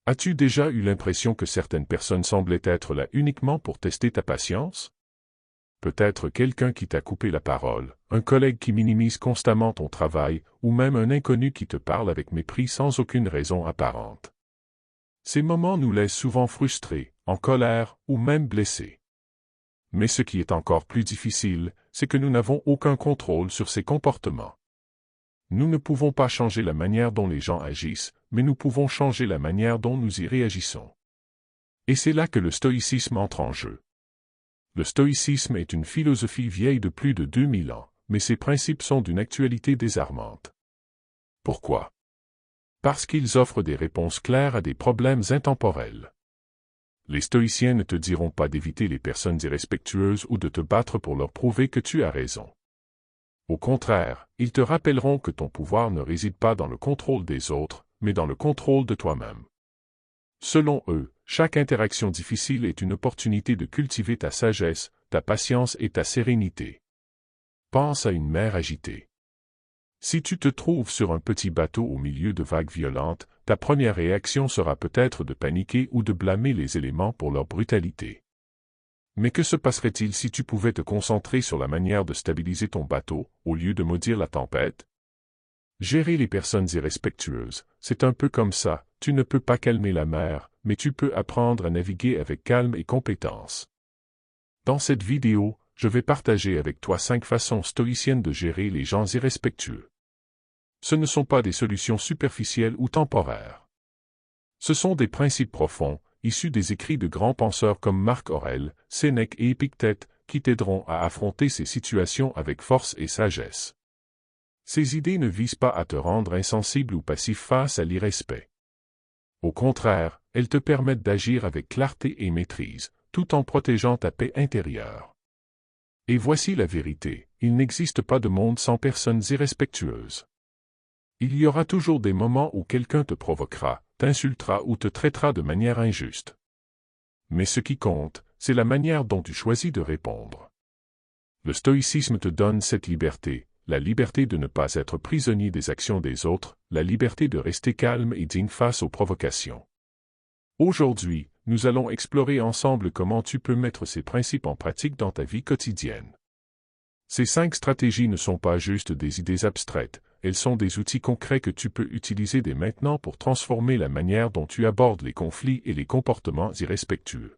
As-tu déjà eu l'impression que certaines personnes semblaient être là uniquement pour tester ta patience? Peut-être quelqu'un qui t'a coupé la parole, un collègue qui minimise constamment ton travail, ou même un inconnu qui te parle avec mépris sans aucune raison apparente. Ces moments nous laissent souvent frustrés, en colère, ou même blessés. Mais ce qui est encore plus difficile, c'est que nous n'avons aucun contrôle sur ces comportements. Nous ne pouvons pas changer la manière dont les gens agissent, mais nous pouvons changer la manière dont nous y réagissons. Et c'est là que le stoïcisme entre en jeu. Le stoïcisme est une philosophie vieille de plus de 2000 ans, mais ses principes sont d'une actualité désarmante. Pourquoi? Parce qu'ils offrent des réponses claires à des problèmes intemporels. Les stoïciens ne te diront pas d'éviter les personnes irrespectueuses ou de te battre pour leur prouver que tu as raison. Au contraire, ils te rappelleront que ton pouvoir ne réside pas dans le contrôle des autres, mais dans le contrôle de toi-même. Selon eux, chaque interaction difficile est une opportunité de cultiver ta sagesse, ta patience et ta sérénité. Pense à une mer agitée. Si tu te trouves sur un petit bateau au milieu de vagues violentes, ta première réaction sera peut-être de paniquer ou de blâmer les éléments pour leur brutalité. Mais que se passerait-il si tu pouvais te concentrer sur la manière de stabiliser ton bateau, au lieu de maudire la tempête? Gérer les personnes irrespectueuses, c'est un peu comme ça, tu ne peux pas calmer la mer, mais tu peux apprendre à naviguer avec calme et compétence. Dans cette vidéo, je vais partager avec toi 5 façons stoïciennes de gérer les gens irrespectueux. Ce ne sont pas des solutions superficielles ou temporaires. Ce sont des principes profonds, issus des écrits de grands penseurs comme Marc Aurèle, Sénèque et Épictète, qui t'aideront à affronter ces situations avec force et sagesse. Ces idées ne visent pas à te rendre insensible ou passif face à l'irrespect. Au contraire, elles te permettent d'agir avec clarté et maîtrise, tout en protégeant ta paix intérieure. Et voici la vérité, il n'existe pas de monde sans personnes irrespectueuses. Il y aura toujours des moments où quelqu'un te provoquera, t'insultera ou te traitera de manière injuste. Mais ce qui compte, c'est la manière dont tu choisis de répondre. Le stoïcisme te donne cette liberté, la liberté de ne pas être prisonnier des actions des autres, la liberté de rester calme et digne face aux provocations. Aujourd'hui, nous allons explorer ensemble comment tu peux mettre ces principes en pratique dans ta vie quotidienne. Ces 5 stratégies ne sont pas juste des idées abstraites, elles sont des outils concrets que tu peux utiliser dès maintenant pour transformer la manière dont tu abordes les conflits et les comportements irrespectueux.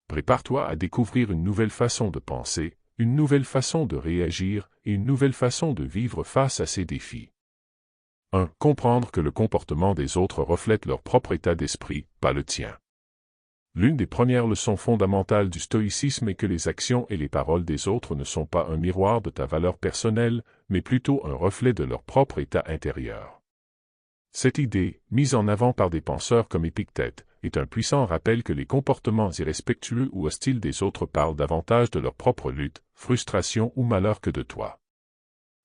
Prépare-toi à découvrir une nouvelle façon de penser, une nouvelle façon de réagir et une nouvelle façon de vivre face à ces défis. 1. Comprendre que le comportement des autres reflète leur propre état d'esprit, pas le tien. L'une des premières leçons fondamentales du stoïcisme est que les actions et les paroles des autres ne sont pas un miroir de ta valeur personnelle, mais plutôt un reflet de leur propre état intérieur. Cette idée, mise en avant par des penseurs comme Épictète, est un puissant rappel que les comportements irrespectueux ou hostiles des autres parlent davantage de leur propre lutte, frustration ou malheur que de toi.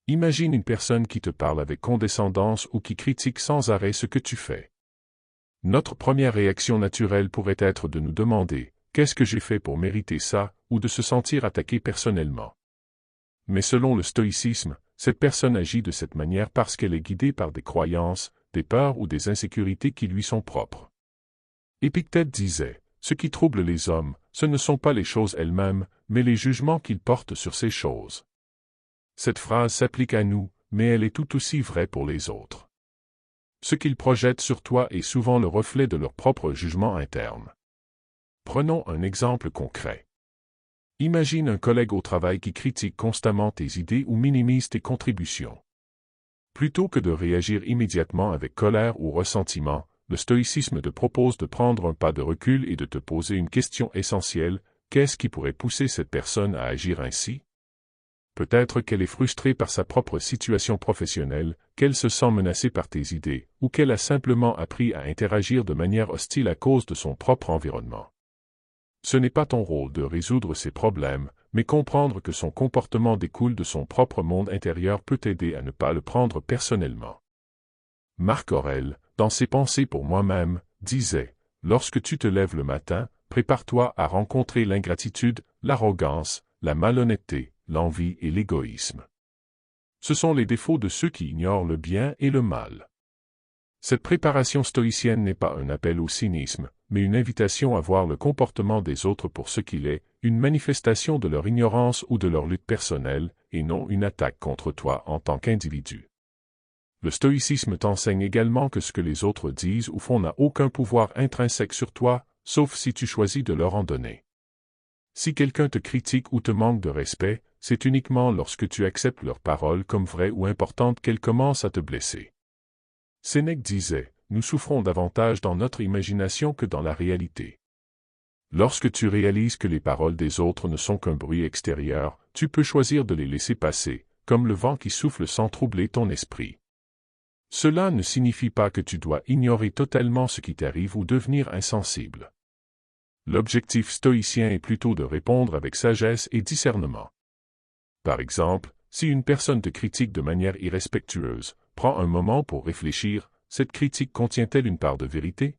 Imagine une personne qui te parle avec condescendance ou qui critique sans arrêt ce que tu fais. Notre première réaction naturelle pourrait être de nous demander « Qu'est-ce que j'ai fait pour mériter ça ?» ou de se sentir attaqué personnellement. Mais selon le stoïcisme, cette personne agit de cette manière parce qu'elle est guidée par des croyances, des peurs ou des insécurités qui lui sont propres. Épictète disait « Ce qui trouble les hommes, ce ne sont pas les choses elles-mêmes, mais les jugements qu'ils portent sur ces choses. » Cette phrase s'applique à nous, mais elle est tout aussi vraie pour les autres. Ce qu'ils projettent sur toi est souvent le reflet de leur propre jugement interne. Prenons un exemple concret. Imagine un collègue au travail qui critique constamment tes idées ou minimise tes contributions. Plutôt que de réagir immédiatement avec colère ou ressentiment, le stoïcisme te propose de prendre un pas de recul et de te poser une question essentielle, qu'est-ce qui pourrait pousser cette personne à agir ainsi? Peut-être qu'elle est frustrée par sa propre situation professionnelle, qu'elle se sent menacée par tes idées, ou qu'elle a simplement appris à interagir de manière hostile à cause de son propre environnement. Ce n'est pas ton rôle de résoudre ces problèmes, mais comprendre que son comportement découle de son propre monde intérieur peut t'aider à ne pas le prendre personnellement. Marc Aurèle, dans ses Pensées pour moi-même, disait « Lorsque tu te lèves le matin, prépare-toi à rencontrer l'ingratitude, l'arrogance, la malhonnêteté, l'envie et l'égoïsme. Ce sont les défauts de ceux qui ignorent le bien et le mal. Cette préparation stoïcienne n'est pas un appel au cynisme, mais une invitation à voir le comportement des autres pour ce qu'il est, une manifestation de leur ignorance ou de leur lutte personnelle, et non une attaque contre toi en tant qu'individu. Le stoïcisme t'enseigne également que ce que les autres disent ou font n'a aucun pouvoir intrinsèque sur toi, sauf si tu choisis de leur en donner. Si quelqu'un te critique ou te manque de respect, c'est uniquement lorsque tu acceptes leurs paroles comme vraies ou importantes qu'elles commencent à te blesser. Sénèque disait, « Nous souffrons davantage dans notre imagination que dans la réalité. » Lorsque tu réalises que les paroles des autres ne sont qu'un bruit extérieur, tu peux choisir de les laisser passer, comme le vent qui souffle sans troubler ton esprit. Cela ne signifie pas que tu dois ignorer totalement ce qui t'arrive ou devenir insensible. L'objectif stoïcien est plutôt de répondre avec sagesse et discernement. Par exemple, si une personne te critique de manière irrespectueuse, prends un moment pour réfléchir, cette critique contient-elle une part de vérité?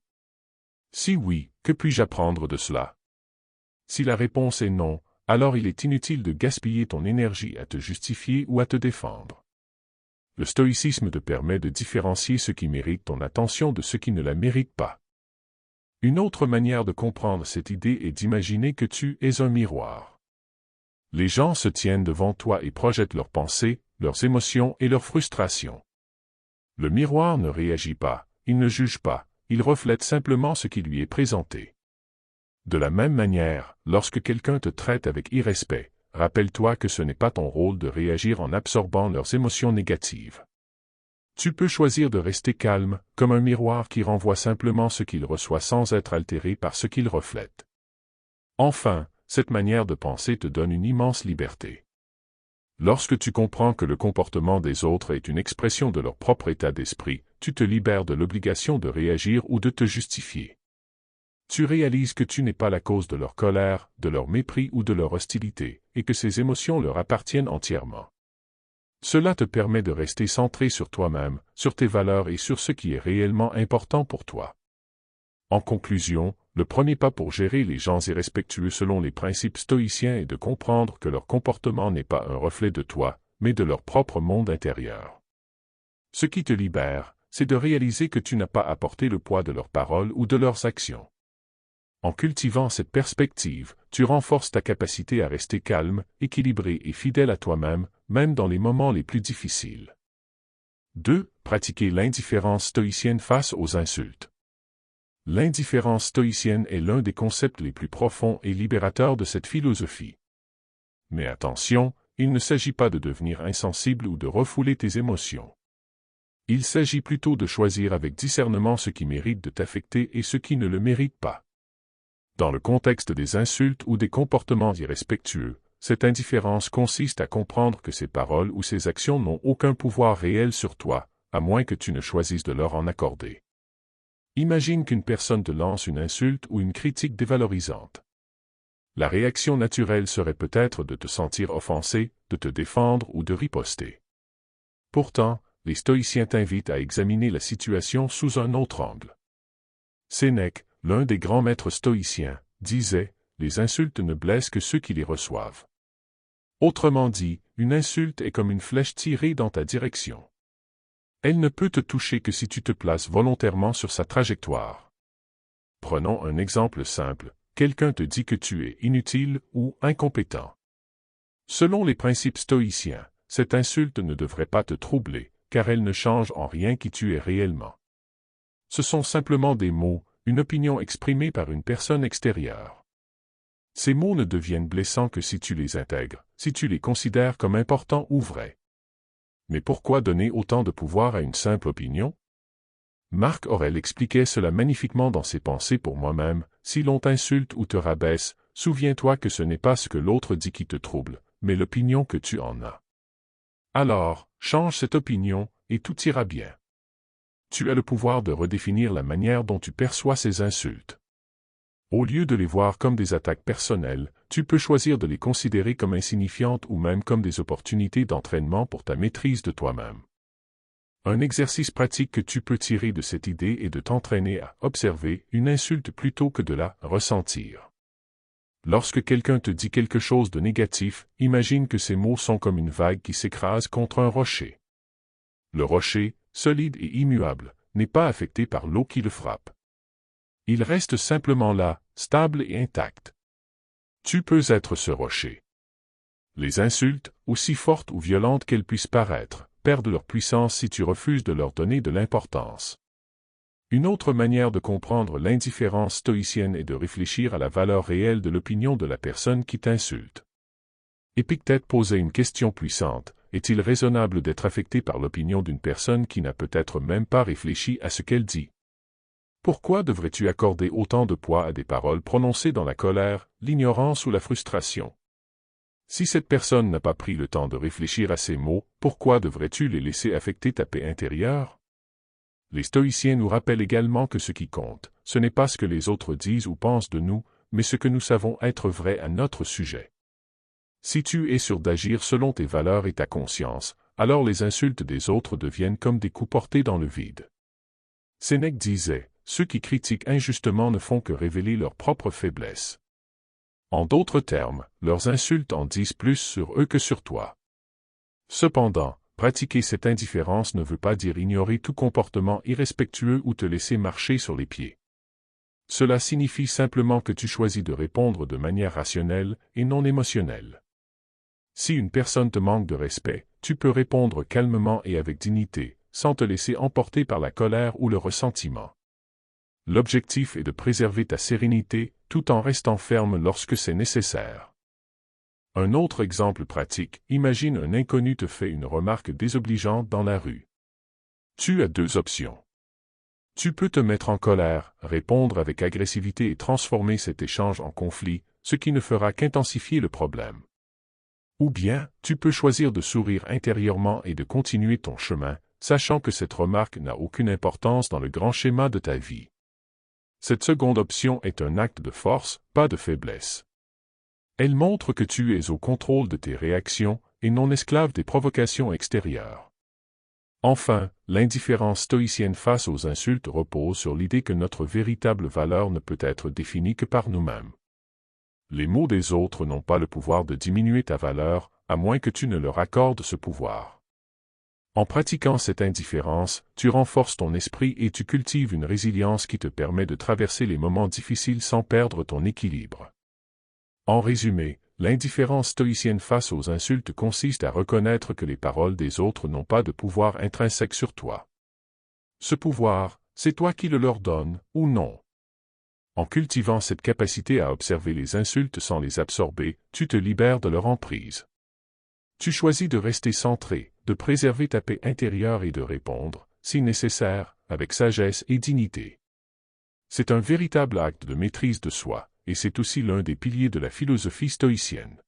Si oui, que puis-je apprendre de cela? Si la réponse est non, alors il est inutile de gaspiller ton énergie à te justifier ou à te défendre. Le stoïcisme te permet de différencier ce qui mérite ton attention de ce qui ne la mérite pas. Une autre manière de comprendre cette idée est d'imaginer que tu es un miroir. Les gens se tiennent devant toi et projettent leurs pensées, leurs émotions et leurs frustrations. Le miroir ne réagit pas, il ne juge pas, il reflète simplement ce qui lui est présenté. De la même manière, lorsque quelqu'un te traite avec irrespect, rappelle-toi que ce n'est pas ton rôle de réagir en absorbant leurs émotions négatives. Tu peux choisir de rester calme, comme un miroir qui renvoie simplement ce qu'il reçoit sans être altéré par ce qu'il reflète. Enfin, cette manière de penser te donne une immense liberté. Lorsque tu comprends que le comportement des autres est une expression de leur propre état d'esprit, tu te libères de l'obligation de réagir ou de te justifier. Tu réalises que tu n'es pas la cause de leur colère, de leur mépris ou de leur hostilité, et que ces émotions leur appartiennent entièrement. Cela te permet de rester centré sur toi-même, sur tes valeurs et sur ce qui est réellement important pour toi. En conclusion, le premier pas pour gérer les gens irrespectueux selon les principes stoïciens est de comprendre que leur comportement n'est pas un reflet de toi, mais de leur propre monde intérieur. Ce qui te libère, c'est de réaliser que tu n'as pas à porter le poids de leurs paroles ou de leurs actions. En cultivant cette perspective, tu renforces ta capacité à rester calme, équilibré et fidèle à toi-même, même dans les moments les plus difficiles. 2. Pratiquer l'indifférence stoïcienne face aux insultes. L'indifférence stoïcienne est l'un des concepts les plus profonds et libérateurs de cette philosophie. Mais attention, il ne s'agit pas de devenir insensible ou de refouler tes émotions. Il s'agit plutôt de choisir avec discernement ce qui mérite de t'affecter et ce qui ne le mérite pas. Dans le contexte des insultes ou des comportements irrespectueux, cette indifférence consiste à comprendre que ces paroles ou ces actions n'ont aucun pouvoir réel sur toi, à moins que tu ne choisisses de leur en accorder. Imagine qu'une personne te lance une insulte ou une critique dévalorisante. La réaction naturelle serait peut-être de te sentir offensé, de te défendre ou de riposter. Pourtant, les stoïciens t'invitent à examiner la situation sous un autre angle. Sénèque, l'un des grands maîtres stoïciens, disait « Les insultes ne blessent que ceux qui les reçoivent ». Autrement dit, une insulte est comme une flèche tirée dans ta direction. Elle ne peut te toucher que si tu te places volontairement sur sa trajectoire. Prenons un exemple simple, quelqu'un te dit que tu es inutile ou incompétent. Selon les principes stoïciens, cette insulte ne devrait pas te troubler, car elle ne change en rien qui tu es réellement. Ce sont simplement des mots, une opinion exprimée par une personne extérieure. Ces mots ne deviennent blessants que si tu les intègres, si tu les considères comme importants ou vrais. Mais pourquoi donner autant de pouvoir à une simple opinion? Marc Aurèle expliquait cela magnifiquement dans ses pensées pour moi-même, si l'on t'insulte ou te rabaisse, souviens-toi que ce n'est pas ce que l'autre dit qui te trouble, mais l'opinion que tu en as. Alors, change cette opinion, et tout ira bien. Tu as le pouvoir de redéfinir la manière dont tu perçois ces insultes. Au lieu de les voir comme des attaques personnelles, tu peux choisir de les considérer comme insignifiantes ou même comme des opportunités d'entraînement pour ta maîtrise de toi-même. Un exercice pratique que tu peux tirer de cette idée est de t'entraîner à observer une insulte plutôt que de la ressentir. Lorsque quelqu'un te dit quelque chose de négatif, imagine que ces mots sont comme une vague qui s'écrase contre un rocher. Le rocher, solide et immuable, n'est pas affecté par l'eau qui le frappe. Il reste simplement là, stable et intact. Tu peux être ce rocher. Les insultes, aussi fortes ou violentes qu'elles puissent paraître, perdent leur puissance si tu refuses de leur donner de l'importance. Une autre manière de comprendre l'indifférence stoïcienne est de réfléchir à la valeur réelle de l'opinion de la personne qui t'insulte. Épictète posait une question puissante: est-il raisonnable d'être affecté par l'opinion d'une personne qui n'a peut-être même pas réfléchi à ce qu'elle dit? Pourquoi devrais-tu accorder autant de poids à des paroles prononcées dans la colère, l'ignorance ou la frustration? Si cette personne n'a pas pris le temps de réfléchir à ces mots, pourquoi devrais-tu les laisser affecter ta paix intérieure? Les stoïciens nous rappellent également que ce qui compte, ce n'est pas ce que les autres disent ou pensent de nous, mais ce que nous savons être vrai à notre sujet. Si tu es sûr d'agir selon tes valeurs et ta conscience, alors les insultes des autres deviennent comme des coups portés dans le vide. Sénèque disait: ceux qui critiquent injustement ne font que révéler leur propre faiblesse. En d'autres termes, leurs insultes en disent plus sur eux que sur toi. Cependant, pratiquer cette indifférence ne veut pas dire ignorer tout comportement irrespectueux ou te laisser marcher sur les pieds. Cela signifie simplement que tu choisis de répondre de manière rationnelle et non émotionnelle. Si une personne te manque de respect, tu peux répondre calmement et avec dignité, sans te laisser emporter par la colère ou le ressentiment. L'objectif est de préserver ta sérénité, tout en restant ferme lorsque c'est nécessaire. Un autre exemple pratique: imagine un inconnu te fait une remarque désobligeante dans la rue. Tu as deux options. Tu peux te mettre en colère, répondre avec agressivité et transformer cet échange en conflit, ce qui ne fera qu'intensifier le problème. Ou bien, tu peux choisir de sourire intérieurement et de continuer ton chemin, sachant que cette remarque n'a aucune importance dans le grand schéma de ta vie. Cette seconde option est un acte de force, pas de faiblesse. Elle montre que tu es au contrôle de tes réactions, et non esclave des provocations extérieures. Enfin, l'indifférence stoïcienne face aux insultes repose sur l'idée que notre véritable valeur ne peut être définie que par nous-mêmes. Les mots des autres n'ont pas le pouvoir de diminuer ta valeur, à moins que tu ne leur accordes ce pouvoir. En pratiquant cette indifférence, tu renforces ton esprit et tu cultives une résilience qui te permet de traverser les moments difficiles sans perdre ton équilibre. En résumé, l'indifférence stoïcienne face aux insultes consiste à reconnaître que les paroles des autres n'ont pas de pouvoir intrinsèque sur toi. Ce pouvoir, c'est toi qui le leur donnes, ou non. En cultivant cette capacité à observer les insultes sans les absorber, tu te libères de leur emprise. Tu choisis de rester centré, de préserver ta paix intérieure et de répondre, si nécessaire, avec sagesse et dignité. C'est un véritable acte de maîtrise de soi, et c'est aussi l'un des piliers de la philosophie stoïcienne.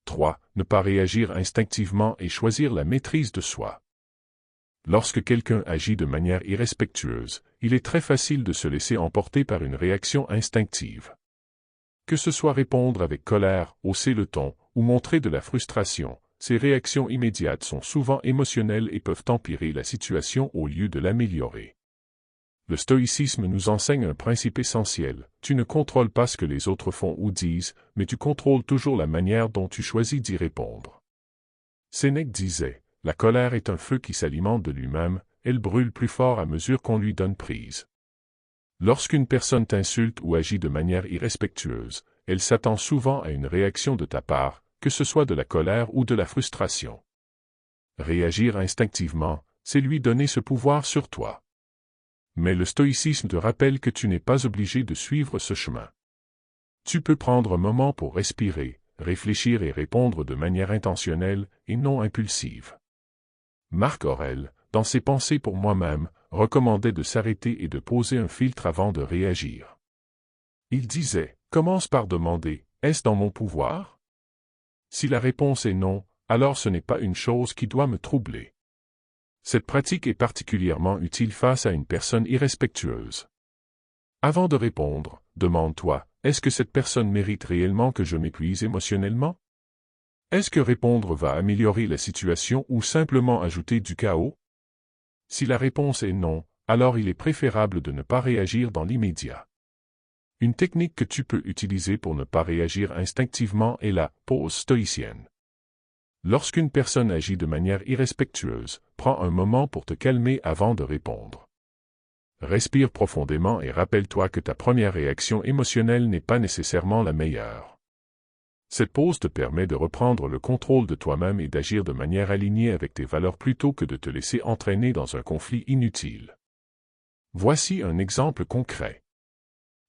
3. Ne pas réagir instinctivement et choisir la maîtrise de soi. Lorsque quelqu'un agit de manière irrespectueuse, il est très facile de se laisser emporter par une réaction instinctive. Que ce soit répondre avec colère, hausser le ton, ou montrer de la frustration, ces réactions immédiates sont souvent émotionnelles et peuvent empirer la situation au lieu de l'améliorer. Le stoïcisme nous enseigne un principe essentiel: tu ne contrôles pas ce que les autres font ou disent, mais tu contrôles toujours la manière dont tu choisis d'y répondre. Sénèque disait: la colère est un feu qui s'alimente de lui-même, elle brûle plus fort à mesure qu'on lui donne prise. Lorsqu'une personne t'insulte ou agit de manière irrespectueuse, elle s'attend souvent à une réaction de ta part, que ce soit de la colère ou de la frustration. Réagir instinctivement, c'est lui donner ce pouvoir sur toi. Mais le stoïcisme te rappelle que tu n'es pas obligé de suivre ce chemin. Tu peux prendre un moment pour respirer, réfléchir et répondre de manière intentionnelle et non impulsive. Marc Aurèle, dans ses Pensées pour moi-même, recommandait de s'arrêter et de poser un filtre avant de réagir. Il disait: commence par demander: est-ce dans mon pouvoir? Si la réponse est non, alors ce n'est pas une chose qui doit me troubler. Cette pratique est particulièrement utile face à une personne irrespectueuse. Avant de répondre, demande-toi: est-ce que cette personne mérite réellement que je m'épuise émotionnellement? Est-ce que répondre va améliorer la situation ou simplement ajouter du chaos? Si la réponse est non, alors il est préférable de ne pas réagir dans l'immédiat. Une technique que tu peux utiliser pour ne pas réagir instinctivement est la pause stoïcienne. Lorsqu'une personne agit de manière irrespectueuse, prends un moment pour te calmer avant de répondre. Respire profondément et rappelle-toi que ta première réaction émotionnelle n'est pas nécessairement la meilleure. Cette pause te permet de reprendre le contrôle de toi-même et d'agir de manière alignée avec tes valeurs plutôt que de te laisser entraîner dans un conflit inutile. Voici un exemple concret.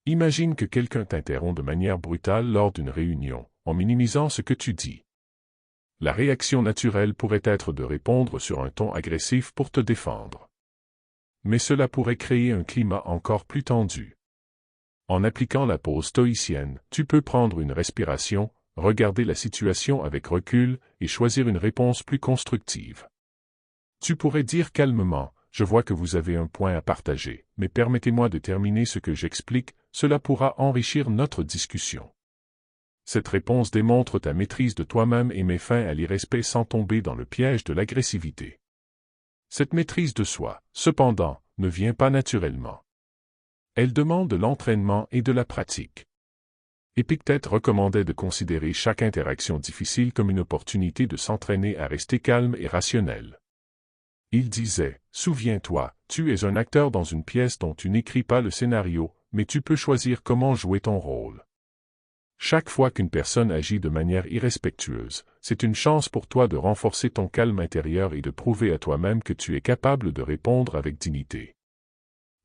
Imagine que quelqu'un t'interrompt de manière brutale lors d'une réunion, en minimisant ce que tu dis. La réaction naturelle pourrait être de répondre sur un ton agressif pour te défendre. Mais cela pourrait créer un climat encore plus tendu. En appliquant la pause stoïcienne, tu peux prendre une respiration, regarder la situation avec recul et choisir une réponse plus constructive. Tu pourrais dire calmement, « Je vois que vous avez un point à partager, mais permettez-moi de terminer ce que j'explique, cela pourra enrichir notre discussion. » Cette réponse démontre ta maîtrise de toi-même et met fin à l'irrespect sans tomber dans le piège de l'agressivité. Cette maîtrise de soi, cependant, ne vient pas naturellement. Elle demande de l'entraînement et de la pratique. Épictète recommandait de considérer chaque interaction difficile comme une opportunité de s'entraîner à rester calme et rationnel. Il disait, « Souviens-toi, tu es un acteur dans une pièce dont tu n'écris pas le scénario, mais tu peux choisir comment jouer ton rôle. » Chaque fois qu'une personne agit de manière irrespectueuse, c'est une chance pour toi de renforcer ton calme intérieur et de prouver à toi-même que tu es capable de répondre avec dignité.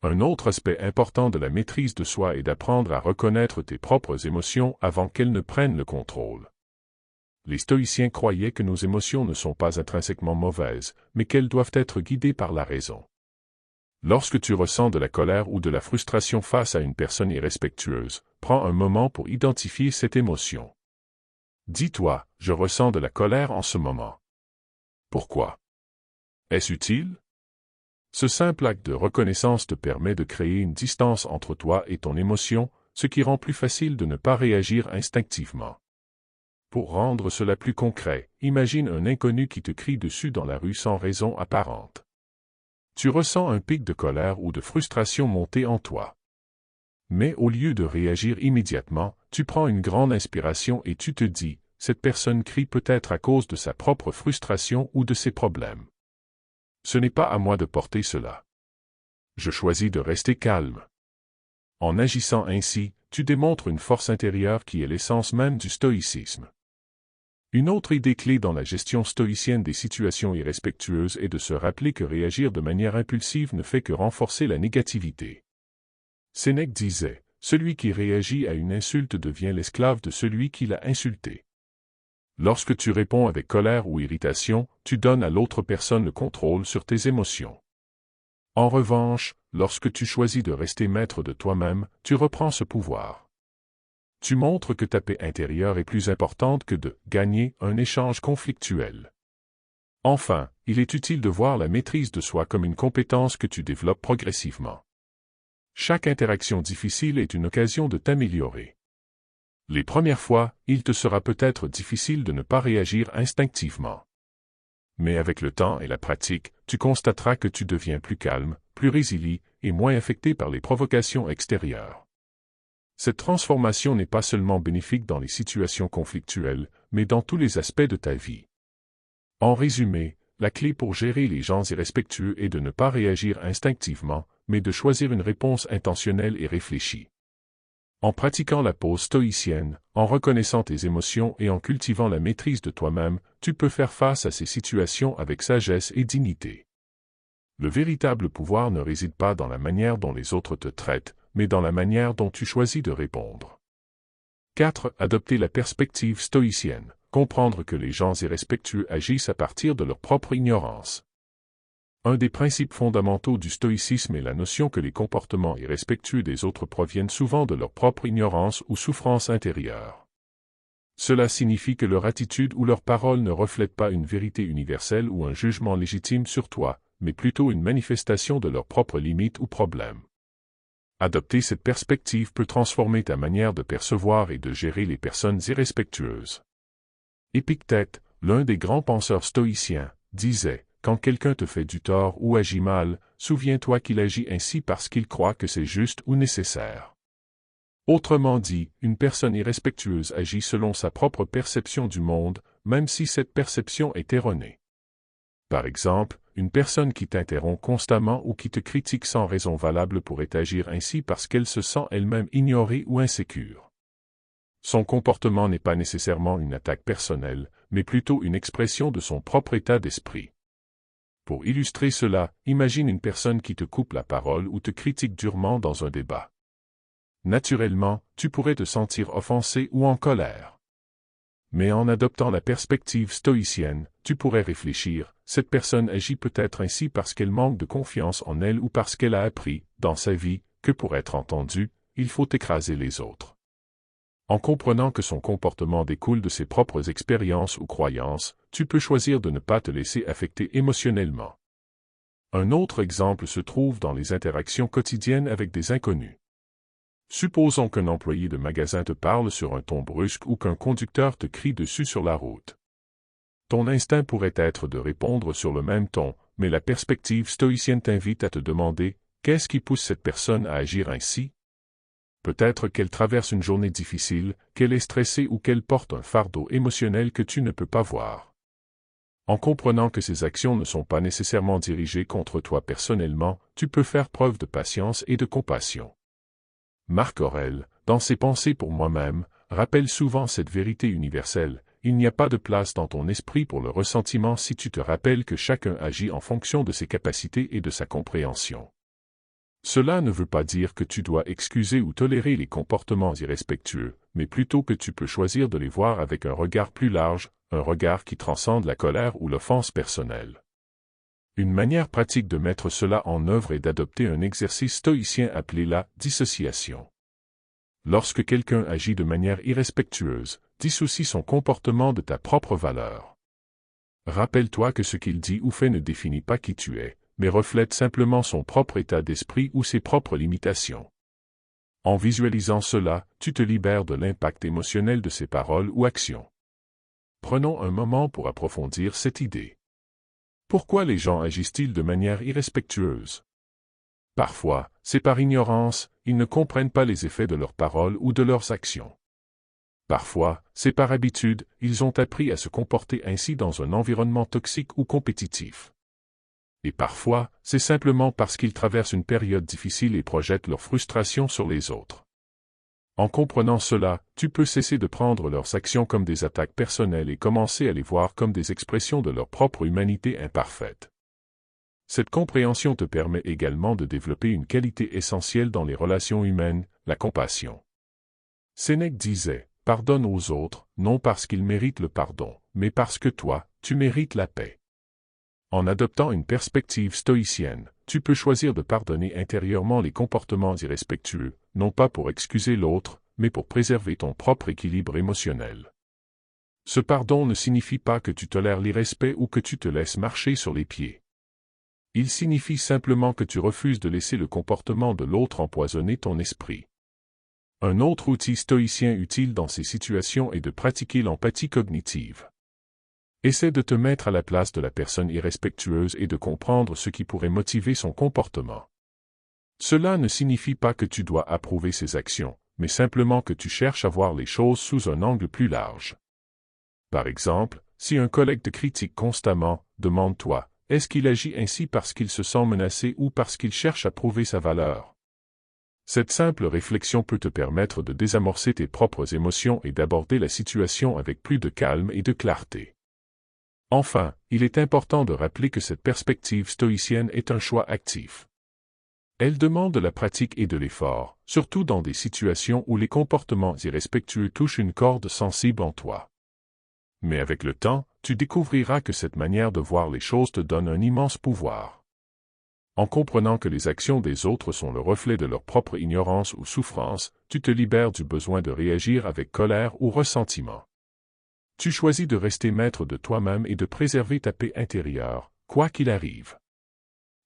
Un autre aspect important de la maîtrise de soi est d'apprendre à reconnaître tes propres émotions avant qu'elles ne prennent le contrôle. Les stoïciens croyaient que nos émotions ne sont pas intrinsèquement mauvaises, mais qu'elles doivent être guidées par la raison. Lorsque tu ressens de la colère ou de la frustration face à une personne irrespectueuse, prends un moment pour identifier cette émotion. Dis-toi, « Je ressens de la colère en ce moment. » Pourquoi? Est-ce utile? Ce simple acte de reconnaissance te permet de créer une distance entre toi et ton émotion, ce qui rend plus facile de ne pas réagir instinctivement. Pour rendre cela plus concret, imagine un inconnu qui te crie dessus dans la rue sans raison apparente. Tu ressens un pic de colère ou de frustration monter en toi. Mais au lieu de réagir immédiatement, tu prends une grande inspiration et tu te dis, « Cette personne crie peut-être à cause de sa propre frustration ou de ses problèmes. Ce n'est pas à moi de porter cela. Je choisis de rester calme. » En agissant ainsi, tu démontres une force intérieure qui est l'essence même du stoïcisme. Une autre idée clé dans la gestion stoïcienne des situations irrespectueuses est de se rappeler que réagir de manière impulsive ne fait que renforcer la négativité. Sénèque disait, « Celui qui réagit à une insulte devient l'esclave de celui qui l'a insulté. » Lorsque tu réponds avec colère ou irritation, tu donnes à l'autre personne le contrôle sur tes émotions. En revanche, lorsque tu choisis de rester maître de toi-même, tu reprends ce pouvoir. Tu montres que ta paix intérieure est plus importante que de gagner un échange conflictuel. Enfin, il est utile de voir la maîtrise de soi comme une compétence que tu développes progressivement. Chaque interaction difficile est une occasion de t'améliorer. Les premières fois, il te sera peut-être difficile de ne pas réagir instinctivement. Mais avec le temps et la pratique, tu constateras que tu deviens plus calme, plus résilient et moins affecté par les provocations extérieures. Cette transformation n'est pas seulement bénéfique dans les situations conflictuelles, mais dans tous les aspects de ta vie. En résumé, la clé pour gérer les gens irrespectueux est de ne pas réagir instinctivement, mais de choisir une réponse intentionnelle et réfléchie. En pratiquant la pause stoïcienne, en reconnaissant tes émotions et en cultivant la maîtrise de toi-même, tu peux faire face à ces situations avec sagesse et dignité. Le véritable pouvoir ne réside pas dans la manière dont les autres te traitent, mais dans la manière dont tu choisis de répondre. 4. Adopter la perspective stoïcienne. Comprendre que les gens irrespectueux agissent à partir de leur propre ignorance. Un des principes fondamentaux du stoïcisme est la notion que les comportements irrespectueux des autres proviennent souvent de leur propre ignorance ou souffrance intérieure. Cela signifie que leur attitude ou leurs paroles ne reflètent pas une vérité universelle ou un jugement légitime sur toi, mais plutôt une manifestation de leurs propres limites ou problèmes. Adopter cette perspective peut transformer ta manière de percevoir et de gérer les personnes irrespectueuses. Épictète, l'un des grands penseurs stoïciens, disait, « Quand quelqu'un te fait du tort ou agit mal, souviens-toi qu'il agit ainsi parce qu'il croit que c'est juste ou nécessaire. » Autrement dit, une personne irrespectueuse agit selon sa propre perception du monde, même si cette perception est erronée. Par exemple, une personne qui t'interrompt constamment ou qui te critique sans raison valable pourrait agir ainsi parce qu'elle se sent elle-même ignorée ou insécure. Son comportement n'est pas nécessairement une attaque personnelle, mais plutôt une expression de son propre état d'esprit. Pour illustrer cela, imagine une personne qui te coupe la parole ou te critique durement dans un débat. Naturellement, tu pourrais te sentir offensé ou en colère. Mais en adoptant la perspective stoïcienne, tu pourrais réfléchir, cette personne agit peut-être ainsi parce qu'elle manque de confiance en elle ou parce qu'elle a appris, dans sa vie, que pour être entendue, il faut écraser les autres. En comprenant que son comportement découle de ses propres expériences ou croyances, tu peux choisir de ne pas te laisser affecter émotionnellement. Un autre exemple se trouve dans les interactions quotidiennes avec des inconnus. Supposons qu'un employé de magasin te parle sur un ton brusque ou qu'un conducteur te crie dessus sur la route. Ton instinct pourrait être de répondre sur le même ton, mais la perspective stoïcienne t'invite à te demander « Qu'est-ce qui pousse cette personne à agir ainsi ?» Peut-être qu'elle traverse une journée difficile, qu'elle est stressée ou qu'elle porte un fardeau émotionnel que tu ne peux pas voir. En comprenant que ces actions ne sont pas nécessairement dirigées contre toi personnellement, tu peux faire preuve de patience et de compassion. Marc Aurèle, dans ses Pensées pour moi-même, rappelle souvent cette vérité universelle: il n'y a pas de place dans ton esprit pour le ressentiment si tu te rappelles que chacun agit en fonction de ses capacités et de sa compréhension. Cela ne veut pas dire que tu dois excuser ou tolérer les comportements irrespectueux, mais plutôt que tu peux choisir de les voir avec un regard plus large, un regard qui transcende la colère ou l'offense personnelle. Une manière pratique de mettre cela en œuvre est d'adopter un exercice stoïcien appelé la dissociation. Lorsque quelqu'un agit de manière irrespectueuse, dissocie son comportement de ta propre valeur. Rappelle-toi que ce qu'il dit ou fait ne définit pas qui tu es, mais reflète simplement son propre état d'esprit ou ses propres limitations. En visualisant cela, tu te libères de l'impact émotionnel de ses paroles ou actions. Prenons un moment pour approfondir cette idée. Pourquoi les gens agissent-ils de manière irrespectueuse? Parfois, c'est par ignorance, ils ne comprennent pas les effets de leurs paroles ou de leurs actions. Parfois, c'est par habitude, ils ont appris à se comporter ainsi dans un environnement toxique ou compétitif. Et parfois, c'est simplement parce qu'ils traversent une période difficile et projettent leur frustration sur les autres. En comprenant cela, tu peux cesser de prendre leurs actions comme des attaques personnelles et commencer à les voir comme des expressions de leur propre humanité imparfaite. Cette compréhension te permet également de développer une qualité essentielle dans les relations humaines, la compassion. Sénèque disait: « Pardonne aux autres, non parce qu'ils méritent le pardon, mais parce que toi, tu mérites la paix. » En adoptant une perspective stoïcienne, tu peux choisir de pardonner intérieurement les comportements irrespectueux, non pas pour excuser l'autre, mais pour préserver ton propre équilibre émotionnel. Ce pardon ne signifie pas que tu tolères l'irrespect ou que tu te laisses marcher sur les pieds. Il signifie simplement que tu refuses de laisser le comportement de l'autre empoisonner ton esprit. Un autre outil stoïcien utile dans ces situations est de pratiquer l'empathie cognitive. Essaie de te mettre à la place de la personne irrespectueuse et de comprendre ce qui pourrait motiver son comportement. Cela ne signifie pas que tu dois approuver ses actions, mais simplement que tu cherches à voir les choses sous un angle plus large. Par exemple, si un collègue te critique constamment, demande-toi: est-ce qu'il agit ainsi parce qu'il se sent menacé ou parce qu'il cherche à prouver sa valeur? Cette simple réflexion peut te permettre de désamorcer tes propres émotions et d'aborder la situation avec plus de calme et de clarté. Enfin, il est important de rappeler que cette perspective stoïcienne est un choix actif. Elle demande de la pratique et de l'effort, surtout dans des situations où les comportements irrespectueux touchent une corde sensible en toi. Mais avec le temps, tu découvriras que cette manière de voir les choses te donne un immense pouvoir. En comprenant que les actions des autres sont le reflet de leur propre ignorance ou souffrance, tu te libères du besoin de réagir avec colère ou ressentiment. Tu choisis de rester maître de toi-même et de préserver ta paix intérieure, quoi qu'il arrive.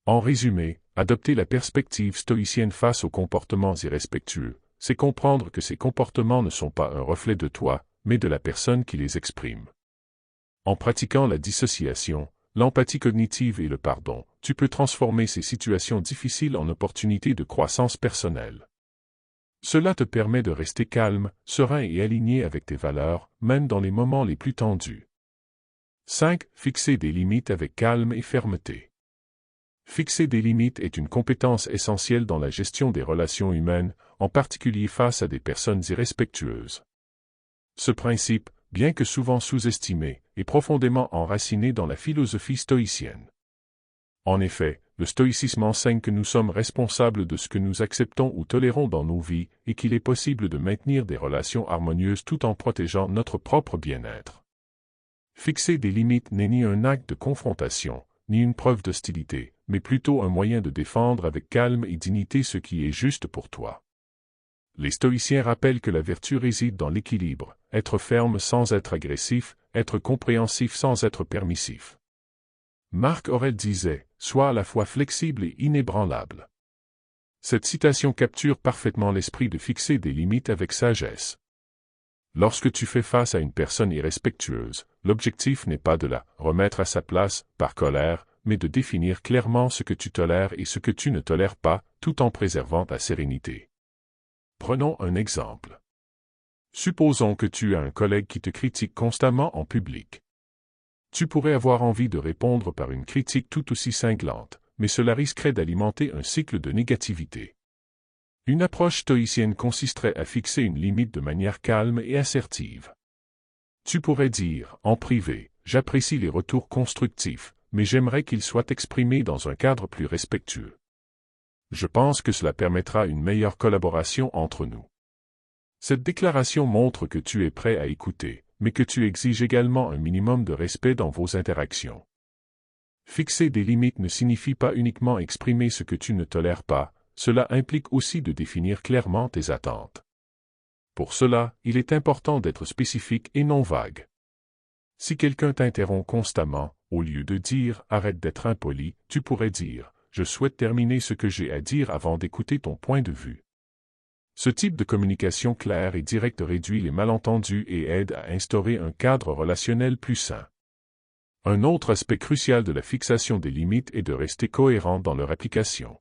En résumé, adopter la perspective stoïcienne face aux comportements irrespectueux, c'est comprendre que ces comportements ne sont pas un reflet de toi, mais de la personne qui les exprime. En pratiquant la dissociation, l'empathie cognitive et le pardon, tu peux transformer ces situations difficiles en opportunités de croissance personnelle. Cela te permet de rester calme, serein et aligné avec tes valeurs, même dans les moments les plus tendus. 5. Fixer des limites avec calme et fermeté. Fixer des limites est une compétence essentielle dans la gestion des relations humaines, en particulier face à des personnes irrespectueuses. Ce principe, bien que souvent sous-estimé, est profondément enraciné dans la philosophie stoïcienne. En effet, le stoïcisme enseigne que nous sommes responsables de ce que nous acceptons ou tolérons dans nos vies et qu'il est possible de maintenir des relations harmonieuses tout en protégeant notre propre bien-être. Fixer des limites n'est ni un acte de confrontation, ni une preuve d'hostilité, mais plutôt un moyen de défendre avec calme et dignité ce qui est juste pour toi. Les stoïciens rappellent que la vertu réside dans l'équilibre, être ferme sans être agressif, être compréhensif sans être permissif. Marc Aurèle disait « Sois à la fois flexible et inébranlable ». Cette citation capture parfaitement l'esprit de fixer des limites avec sagesse. Lorsque tu fais face à une personne irrespectueuse, l'objectif n'est pas de la remettre à sa place, par colère, mais de définir clairement ce que tu tolères et ce que tu ne tolères pas, tout en préservant ta sérénité. Prenons un exemple. Supposons que tu as un collègue qui te critique constamment en public. Tu pourrais avoir envie de répondre par une critique tout aussi cinglante, mais cela risquerait d'alimenter un cycle de négativité. Une approche stoïcienne consisterait à fixer une limite de manière calme et assertive. Tu pourrais dire, en privé, « J'apprécie les retours constructifs, mais j'aimerais qu'ils soient exprimés dans un cadre plus respectueux. Je pense que cela permettra une meilleure collaboration entre nous. » Cette déclaration montre que tu es prêt à écouter, mais que tu exiges également un minimum de respect dans vos interactions. Fixer des limites ne signifie pas uniquement exprimer ce que tu ne tolères pas, cela implique aussi de définir clairement tes attentes. Pour cela, il est important d'être spécifique et non vague. Si quelqu'un t'interrompt constamment, au lieu de dire « arrête d'être impoli », tu pourrais dire « je souhaite terminer ce que j'ai à dire avant d'écouter ton point de vue ». Ce type de communication claire et directe réduit les malentendus et aide à instaurer un cadre relationnel plus sain. Un autre aspect crucial de la fixation des limites est de rester cohérent dans leur application.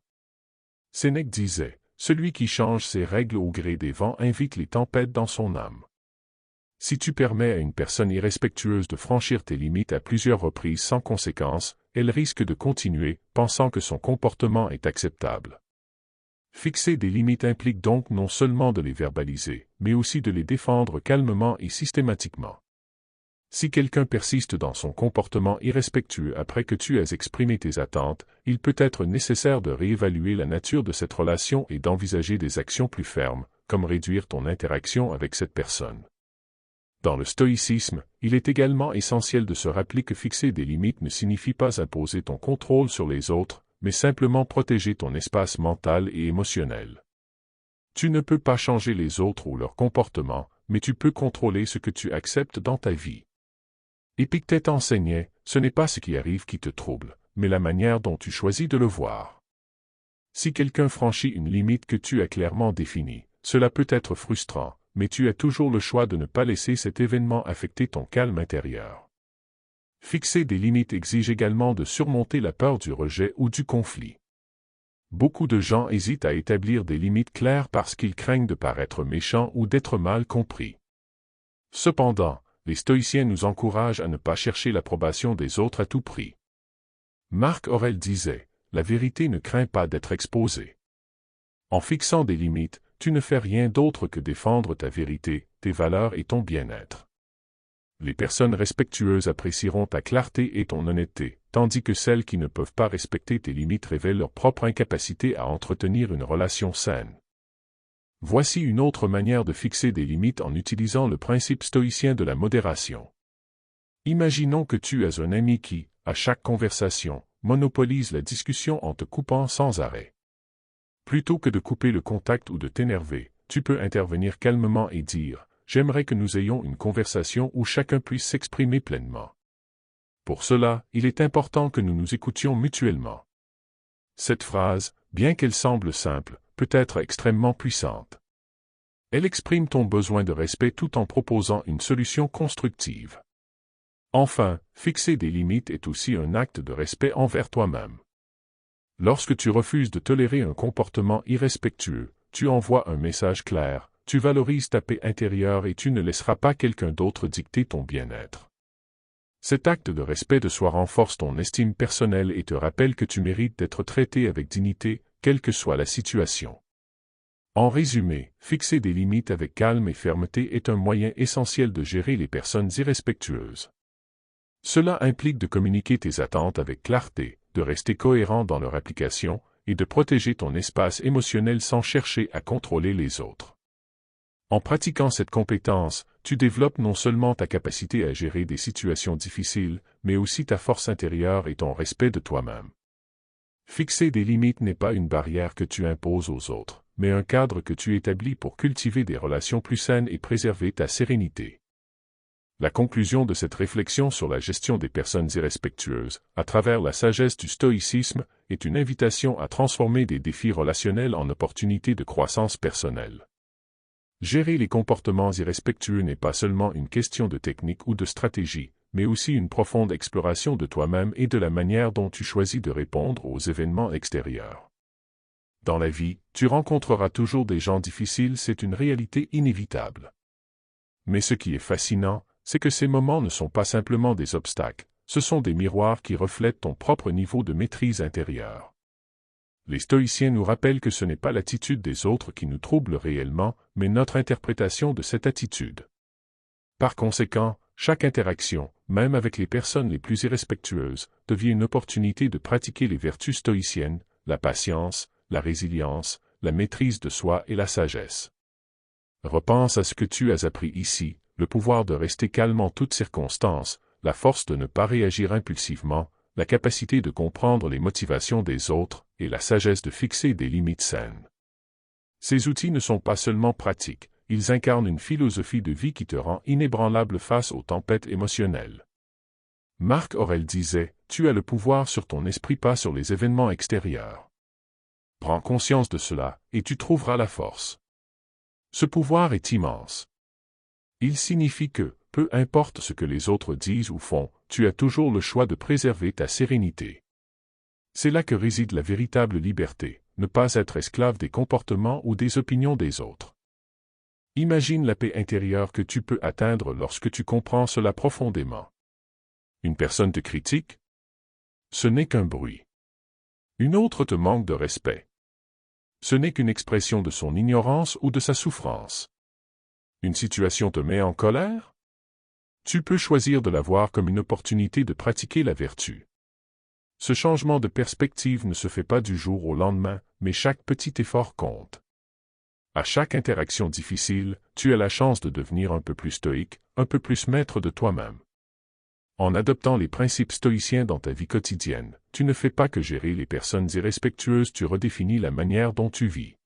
Sénèque disait « Celui qui change ses règles au gré des vents invite les tempêtes dans son âme ». Si tu permets à une personne irrespectueuse de franchir tes limites à plusieurs reprises sans conséquence, elle risque de continuer, pensant que son comportement est acceptable. Fixer des limites implique donc non seulement de les verbaliser, mais aussi de les défendre calmement et systématiquement. Si quelqu'un persiste dans son comportement irrespectueux après que tu aies exprimé tes attentes, il peut être nécessaire de réévaluer la nature de cette relation et d'envisager des actions plus fermes, comme réduire ton interaction avec cette personne. Dans le stoïcisme, il est également essentiel de se rappeler que fixer des limites ne signifie pas imposer ton contrôle sur les autres, mais simplement protéger ton espace mental et émotionnel. Tu ne peux pas changer les autres ou leur comportement, mais tu peux contrôler ce que tu acceptes dans ta vie. Épictète enseignait, ce n'est pas ce qui arrive qui te trouble, mais la manière dont tu choisis de le voir. Si quelqu'un franchit une limite que tu as clairement définie, cela peut être frustrant, mais tu as toujours le choix de ne pas laisser cet événement affecter ton calme intérieur. Fixer des limites exige également de surmonter la peur du rejet ou du conflit. Beaucoup de gens hésitent à établir des limites claires parce qu'ils craignent de paraître méchants ou d'être mal compris. Cependant, les stoïciens nous encouragent à ne pas chercher l'approbation des autres à tout prix. Marc Aurèle disait, « La vérité ne craint pas d'être exposée. » En fixant des limites, tu ne fais rien d'autre que défendre ta vérité, tes valeurs et ton bien-être. Les personnes respectueuses apprécieront ta clarté et ton honnêteté, tandis que celles qui ne peuvent pas respecter tes limites révèlent leur propre incapacité à entretenir une relation saine. Voici une autre manière de fixer des limites en utilisant le principe stoïcien de la modération. Imaginons que tu as un ami qui, à chaque conversation, monopolise la discussion en te coupant sans arrêt. Plutôt que de couper le contact ou de t'énerver, tu peux intervenir calmement et dire « J'aimerais que nous ayons une conversation où chacun puisse s'exprimer pleinement. » Pour cela, il est important que nous nous écoutions mutuellement. Cette phrase, bien qu'elle semble simple, peut être extrêmement puissante. Elle exprime ton besoin de respect tout en proposant une solution constructive. Enfin, fixer des limites est aussi un acte de respect envers toi-même. Lorsque tu refuses de tolérer un comportement irrespectueux, tu envoies un message clair, tu valorises ta paix intérieure et tu ne laisseras pas quelqu'un d'autre dicter ton bien-être. Cet acte de respect de soi renforce ton estime personnelle et te rappelle que tu mérites d'être traité avec dignité, quelle que soit la situation. En résumé, fixer des limites avec calme et fermeté est un moyen essentiel de gérer les personnes irrespectueuses. Cela implique de communiquer tes attentes avec clarté, de rester cohérent dans leur application et de protéger ton espace émotionnel sans chercher à contrôler les autres. En pratiquant cette compétence, tu développes non seulement ta capacité à gérer des situations difficiles, mais aussi ta force intérieure et ton respect de toi-même. Fixer des limites n'est pas une barrière que tu imposes aux autres, mais un cadre que tu établis pour cultiver des relations plus saines et préserver ta sérénité. La conclusion de cette réflexion sur la gestion des personnes irrespectueuses, à travers la sagesse du stoïcisme, est une invitation à transformer des défis relationnels en opportunités de croissance personnelle. Gérer les comportements irrespectueux n'est pas seulement une question de technique ou de stratégie, mais aussi une profonde exploration de toi-même et de la manière dont tu choisis de répondre aux événements extérieurs. Dans la vie, tu rencontreras toujours des gens difficiles, c'est une réalité inévitable. Mais ce qui est fascinant, c'est que ces moments ne sont pas simplement des obstacles, ce sont des miroirs qui reflètent ton propre niveau de maîtrise intérieure. Les stoïciens nous rappellent que ce n'est pas l'attitude des autres qui nous trouble réellement, mais notre interprétation de cette attitude. Par conséquent, chaque interaction, même avec les personnes les plus irrespectueuses, devient une opportunité de pratiquer les vertus stoïciennes, la patience, la résilience, la maîtrise de soi et la sagesse. Repense à ce que tu as appris ici, le pouvoir de rester calme en toutes circonstances, la force de ne pas réagir impulsivement, la capacité de comprendre les motivations des autres et la sagesse de fixer des limites saines. Ces outils ne sont pas seulement pratiques, ils incarnent une philosophie de vie qui te rend inébranlable face aux tempêtes émotionnelles. Marc Aurèle disait, « Tu as le pouvoir sur ton esprit, pas sur les événements extérieurs. » Prends conscience de cela, et tu trouveras la force. Ce pouvoir est immense. Il signifie que, peu importe ce que les autres disent ou font, tu as toujours le choix de préserver ta sérénité. C'est là que réside la véritable liberté, ne pas être esclave des comportements ou des opinions des autres. Imagine la paix intérieure que tu peux atteindre lorsque tu comprends cela profondément. Une personne te critique? Ce n'est qu'un bruit. Une autre te manque de respect. Ce n'est qu'une expression de son ignorance ou de sa souffrance. Une situation te met en colère? Tu peux choisir de la voir comme une opportunité de pratiquer la vertu. Ce changement de perspective ne se fait pas du jour au lendemain, mais chaque petit effort compte. À chaque interaction difficile, tu as la chance de devenir un peu plus stoïque, un peu plus maître de toi-même. En adoptant les principes stoïciens dans ta vie quotidienne, tu ne fais pas que gérer les personnes irrespectueuses, tu redéfinis la manière dont tu vis.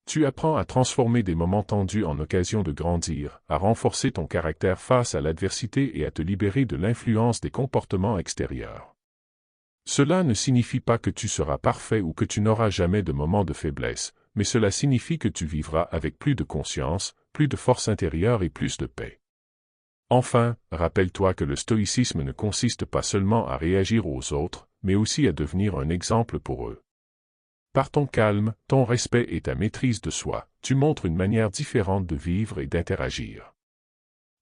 Tu apprends à transformer des moments tendus en occasions de grandir, à renforcer ton caractère face à l'adversité et à te libérer de l'influence des comportements extérieurs. Cela ne signifie pas que tu seras parfait ou que tu n'auras jamais de moments de faiblesse, mais cela signifie que tu vivras avec plus de conscience, plus de force intérieure et plus de paix. Enfin, rappelle-toi que le stoïcisme ne consiste pas seulement à réagir aux autres, mais aussi à devenir un exemple pour eux. Par ton calme, ton respect et ta maîtrise de soi, tu montres une manière différente de vivre et d'interagir.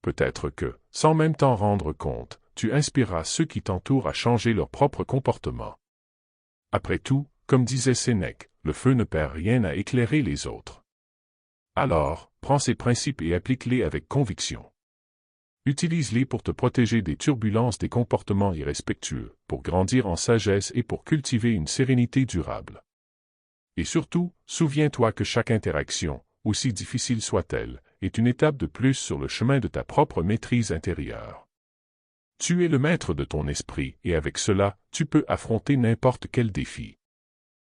Peut-être que, sans même t'en rendre compte, tu inspireras ceux qui t'entourent à changer leur propre comportement. Après tout, comme disait Sénèque, le feu ne perd rien à éclairer les autres. Alors, prends ces principes et applique-les avec conviction. Utilise-les pour te protéger des turbulences des comportements irrespectueux, pour grandir en sagesse et pour cultiver une sérénité durable. Et surtout, souviens-toi que chaque interaction, aussi difficile soit-elle, est une étape de plus sur le chemin de ta propre maîtrise intérieure. Tu es le maître de ton esprit et avec cela, tu peux affronter n'importe quel défi.